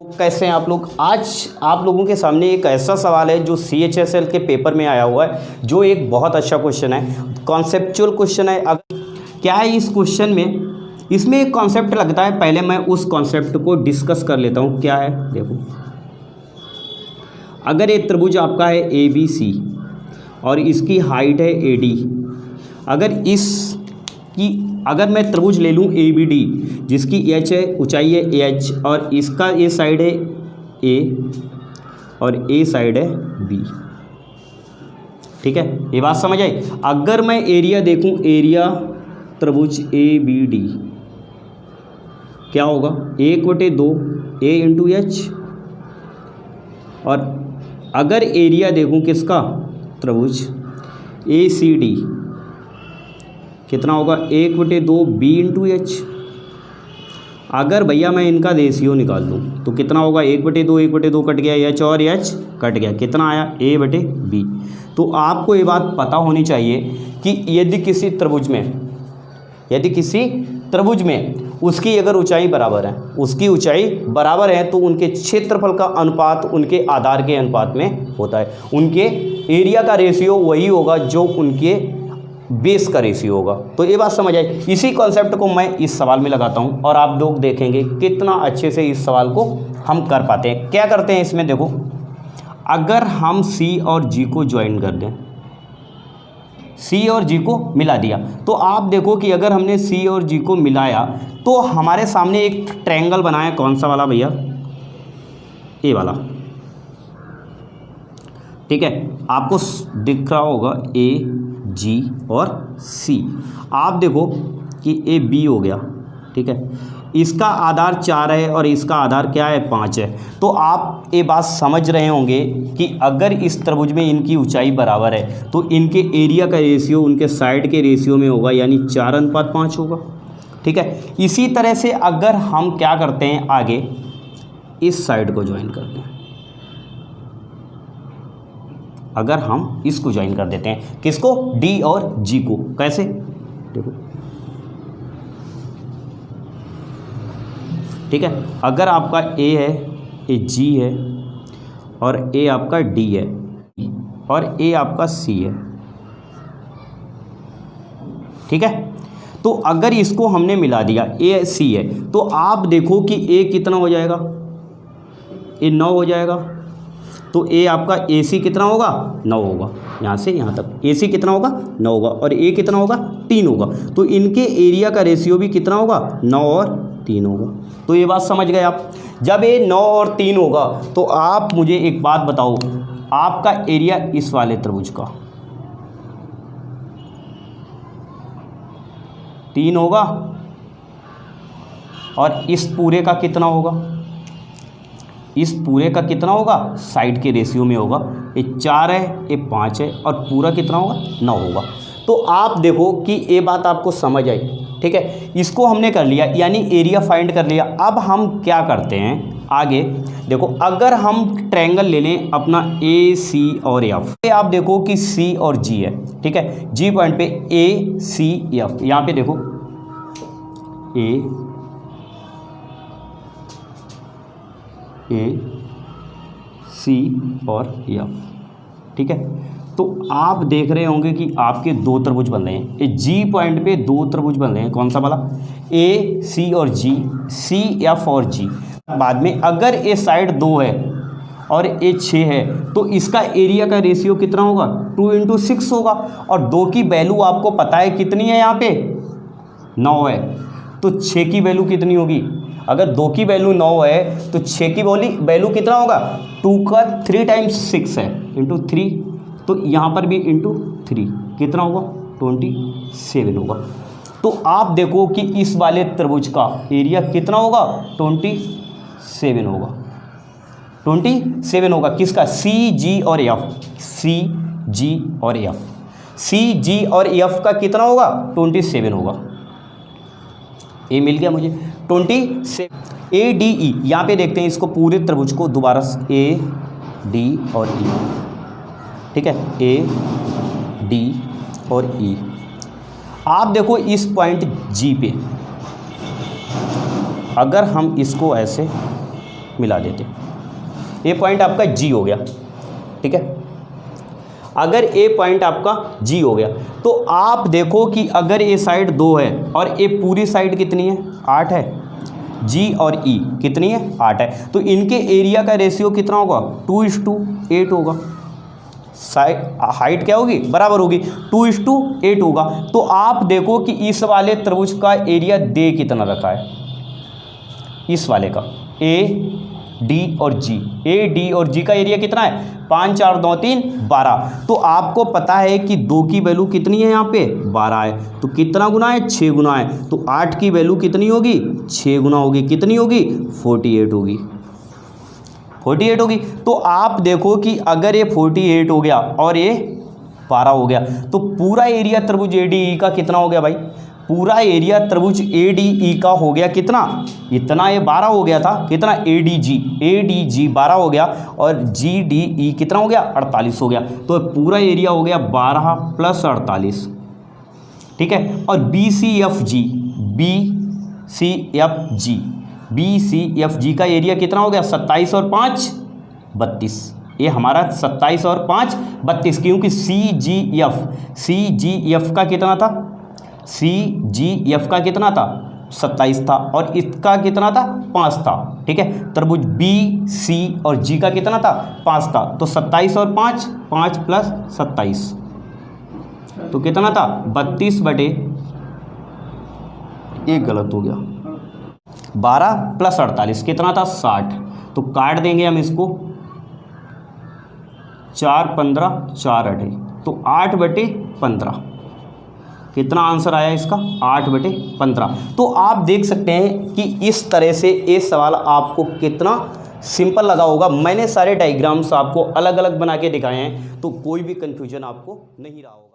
कैसे हैं आप लोग। आज आप लोगों के सामने एक ऐसा सवाल है जो CHSL के पेपर में आया हुआ है, जो एक बहुत अच्छा क्वेश्चन है, कॉन्सेप्चुअल क्वेश्चन है। क्या है इस क्वेश्चन में, इसमें एक कॉन्सेप्ट लगता है। पहले मैं उस कॉन्सेप्ट को डिस्कस कर लेता हूँ। क्या है, देखो, अगर एक त्रिभुज आपका है ABC और इसकी हाइट है AD, अगर मैं त्रिभुज ले लूँ ABD जिसकी H है, ऊंचाई है AH, और इसका A साइड है A और A साइड है B, ठीक है, ये बात समझ आई। अगर मैं एरिया देखूं, एरिया त्रिभुज ABD क्या होगा, 1/2 A इंटू H। और अगर एरिया देखूं किसका, त्रिभुज ACD कितना होगा, 1/2 B इंटू H। अगर भैया मैं इनका रेशियो निकाल लूँ तो कितना होगा, 1/2 कट गया, H और H कट गया, कितना आया, A/B। तो आपको ये बात पता होनी चाहिए कि यदि किसी त्रिभुज में उसकी अगर ऊंचाई बराबर है, तो उनके क्षेत्रफल का अनुपात उनके आधार के अनुपात में होता है। उनके एरिया का रेशियो वही होगा जो उनके बेस का रेशियो होगा। तो ये बात समझ आई। इसी कॉन्सेप्ट को मैं इस सवाल में लगाता हूँ और आप लोग देखेंगे कितना अच्छे से इस सवाल को हम कर पाते हैं। क्या करते हैं इसमें, देखो, अगर हम C और G को ज्वाइन कर दें, C और G को मिला दिया, तो आप देखो कि अगर हमने C और G को मिलाया तो हमारे सामने एक ट्रायंगल बना है। कौन सा वाला भैया, ये वाला, ठीक है, आपको दिख रहा होगा A, G और C। आप देखो कि A B हो गया, ठीक है, इसका आधार 4 है और इसका आधार क्या है, 5 है। तो आप ये बात समझ रहे होंगे कि अगर इस त्रिभुज में इनकी ऊंचाई बराबर है तो इनके एरिया का रेशियो उनके साइड के रेशियो में होगा, यानी 4:5 होगा, ठीक है। इसी तरह से अगर हम क्या करते हैं, आगे इस साइड को ज्वाइन करते हैं, अगर हम इसको ज्वाइन कर देते हैं, किसको, D और G को, कैसे, देखो, ठीक है, अगर आपका A है, ये G है, और A आपका D है, और A आपका C है, ठीक है। तो अगर इसको हमने मिला दिया, A C है, तो आप देखो कि A कितना हो जाएगा, ये 9 हो जाएगा। तो A आपका AC कितना होगा, 9 होगा, यहाँ से यहाँ तक AC कितना होगा, 9 होगा, और A कितना होगा, 3 होगा। तो इनके एरिया का रेशियो भी कितना होगा, 9 और 3 होगा। तो ये बात समझ गए आप। जब ये 9 और 3 होगा तो आप मुझे एक बात बताओ, आपका एरिया इस वाले त्रिभुज का 3 होगा, और इस पूरे का कितना होगा, इस पूरे का कितना होगा, साइड के रेशियो में होगा, ये 4 है, ये 5 है, और पूरा कितना होगा, 9 होगा। तो आप देखो कि ये बात आपको समझ आई, ठीक है। इसको हमने कर लिया, यानी एरिया फाइंड कर लिया। अब हम क्या करते हैं आगे, देखो, अगर हम ट्रायंगल ले लें अपना AC और F, आप देखो कि C और G है, ठीक है, G पॉइंट पे ACF, यहाँ पे देखो AC और F, ठीक है। तो आप देख रहे होंगे कि आपके 2 त्रिभुज बन रहे हैं, ये G पॉइंट पे 2 त्रिभुज बन रहे हैं। कौन सा वाला, AC और G, CF और G। बाद में अगर ये साइड 2 है और ये 6 है, तो इसका एरिया का रेशियो कितना होगा, 2:6 होगा। और 2 की वैल्यू आपको पता है कितनी है, यहाँ पे 9 है, तो 6 की वैल्यू कितनी होगी, अगर 2 की वैल्यू 9 है तो 6 की वैल्यू कितना होगा, 2 का 3 टाइम्स 6 है, इंटू 3, तो यहाँ पर भी इंटू 3 कितना होगा, 27 होगा। तो आप देखो कि इस वाले त्रिभुज का एरिया कितना होगा, 27 होगा, 27 होगा। किसका, CG और F, CG और F, CG और F का कितना होगा, 27 होगा। ये मिल गया मुझे 27। ADE, यहाँ पे देखते हैं इसको पूरे त्रिभुज को दोबारा, AD और E, ठीक है, AD और E। आप देखो इस पॉइंट G पे अगर हम इसको ऐसे मिला देते। ए पॉइंट आपका जी हो गया, ठीक है। अगर ए पॉइंट आपका जी हो गया तो आप देखो कि अगर ए साइड 2 है और ए पूरी साइड कितनी है, 8 है, जी और ई कितनी है, 8 है, तो इनके एरिया का रेशियो कितना होगा, 2:8 होगा। साइड हाइट क्या होगी, बराबर होगी, 2:8 होगा। तो आप देखो कि इस वाले त्रिभुज का एरिया दे कितना रखा है, इस वाले का ए डी और जी, ए डी और जी का एरिया कितना है, 5 4 2 3 12। तो आपको पता है कि 2 की वैल्यू कितनी है, यहाँ पे 12 है, तो कितना गुना है, 6 गुना है। तो 8 की वैल्यू कितनी होगी, 6 गुना होगी, कितनी होगी, 48 होगी, 48 होगी। तो आप देखो कि अगर ये 48 हो गया और ये 12 हो गया तो पूरा एरिया त्रिभुज ए डी ई का कितना हो गया भाई, पूरा एरिया त्रिभुज ए डी ई का हो गया कितना, इतना, ये 12 हो गया था, कितना, ए डी जी 12 हो गया और जी डी ई कितना हो गया, 48 हो गया। तो पूरा एरिया हो गया 12 + 48, ठीक है। और बी सी एफ जी का एरिया कितना हो गया, 27 और 5 32। ये हमारा 27 और 5 32, क्योंकि सी जी एफ का कितना था, सी जी एफ का कितना था, 27 था और इसका कितना था, 5 था, ठीक है। त्रिभुज बी सी और जी का कितना था, 5 था। तो 27 और 5 5 + 27 तो कितना था, 32 बटे, एक गलत हो गया, 12 + 48 कितना था, 60। तो काट देंगे हम इसको, 4 15 4 8, तो 8/15 कितना आंसर आया इसका, 8/15। तो आप देख सकते हैं कि इस तरह से ये सवाल आपको कितना सिंपल लगा होगा। मैंने सारे डायग्राम्स आपको अलग अलग बना के दिखाए हैं, तो कोई भी कन्फ्यूजन आपको नहीं रहा होगा।